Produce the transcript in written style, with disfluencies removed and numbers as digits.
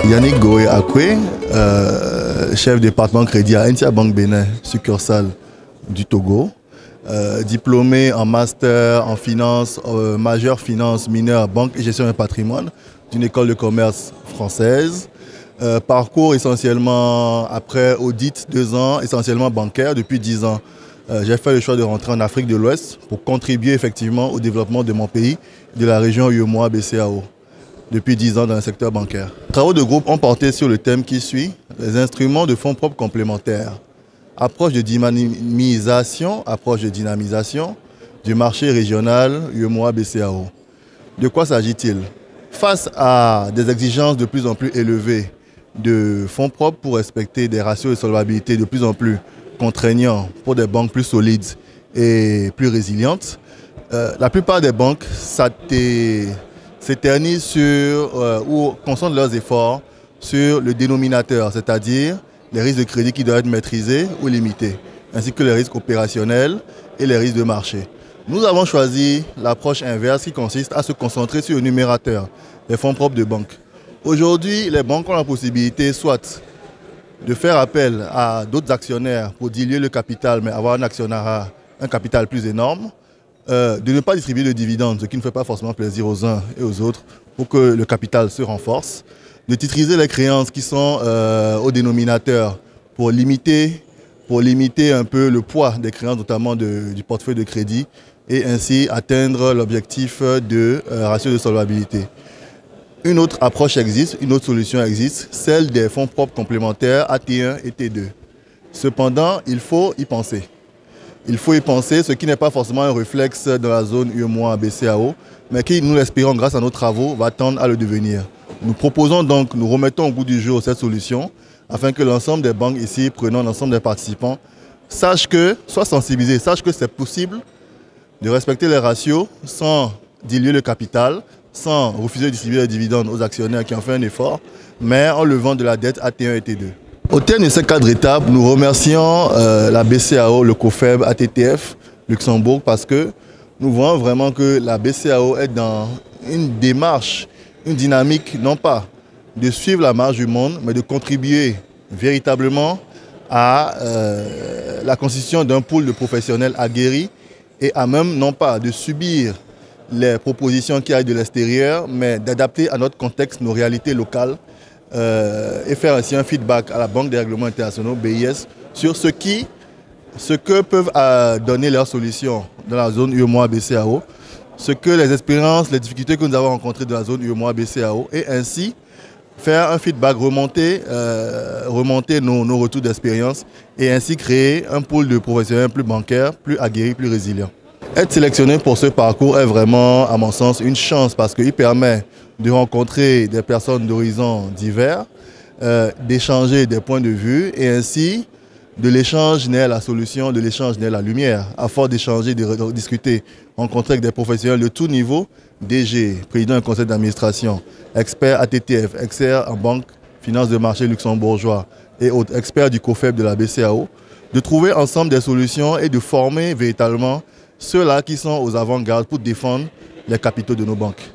Yannick Goé Akwe, chef département crédit à Intia Banque Bénin, succursale du Togo, diplômé en master en finance, majeur finance mineure, banque et gestion et patrimoine d'une école de commerce française. Parcours essentiellement, après audit, 2 ans, essentiellement bancaire depuis 10 ans. J'ai fait le choix de rentrer en Afrique de l'Ouest pour contribuer effectivement au développement de mon pays, de la région UEMOA-BCEAO, depuis 10 ans dans le secteur bancaire. Les travaux de groupe ont porté sur le thème qui suit, les instruments de fonds propres complémentaires. Approche de dynamisation, du marché régional UEMOA-BCEAO. De quoi s'agit-il? Face à des exigences de plus en plus élevées de fonds propres pour respecter des ratios de solvabilité de plus en plus contraignants pour des banques plus solides et plus résilientes, la plupart des banques s'éternisent sur ou concentrent leurs efforts sur le dénominateur, c'est-à-dire les risques de crédit qui doivent être maîtrisés ou limités, ainsi que les risques opérationnels et les risques de marché. Nous avons choisi l'approche inverse qui consiste à se concentrer sur le numérateur des fonds propres de banque. Aujourd'hui, les banques ont la possibilité soit de faire appel à d'autres actionnaires pour diluer le capital, mais avoir un capital plus énorme, de ne pas distribuer de dividendes, ce qui ne fait pas forcément plaisir aux uns et aux autres, pour que le capital se renforce, de titriser les créances qui sont au dénominateur pour limiter un peu le poids des créances, notamment du portefeuille de crédit, et ainsi atteindre l'objectif de ratio de solvabilité. Une autre approche existe, une autre solution existe, celle des fonds propres complémentaires AT1 et T2. Cependant, il faut y penser. Il faut y penser, ce qui n'est pas forcément un réflexe dans la zone UEMOA-BCEAO, mais qui, nous l'espérons, grâce à nos travaux, va tendre à le devenir. Nous proposons donc, nous remettons au goût du jour cette solution, afin que l'ensemble des banques ici, prenant l'ensemble des participants, soient sensibilisés, sachent que c'est possible de respecter les ratios sans diluer le capital, sans refuser de distribuer les dividendes aux actionnaires qui ont fait un effort, mais en levant de la dette AT1 et T2. Au terme de ces 4 étapes, nous remercions la BCEAO, le COFEB, ATTF, Luxembourg, parce que nous voyons vraiment que la BCEAO est dans une démarche, une dynamique, non pas de suivre la marche du monde, mais de contribuer véritablement à la constitution d'un pool de professionnels aguerris et à même, non pas de subir les propositions qui arrivent de l'extérieur, mais d'adapter à notre contexte, nos réalités locales et faire ainsi un feedback à la Banque des règlements internationaux, BIS, sur ce que peuvent donner leurs solutions dans la zone UEMOA-BCEAO, ce que les expériences, les difficultés que nous avons rencontrées dans la zone UEMOA-BCEAO, et ainsi faire un feedback, remonter nos retours d'expérience et ainsi créer un pool de professionnels plus bancaires, plus aguerris, plus résilients. Être sélectionné pour ce parcours est vraiment, à mon sens, une chance parce qu'il permet de rencontrer des personnes d'horizons divers, d'échanger des points de vue et ainsi de l'échange naît la solution, de l'échange naît la lumière. À force d'échanger, de discuter, rencontrer avec des professionnels de tout niveau, DG, président du conseil d'administration, experts ATTF, experts en banque, finance de marché luxembourgeois et autres experts du COFEB de la BCEAO, de trouver ensemble des solutions et de former véritablement ceux-là qui sont aux avant-gardes pour défendre les capitaux de nos banques.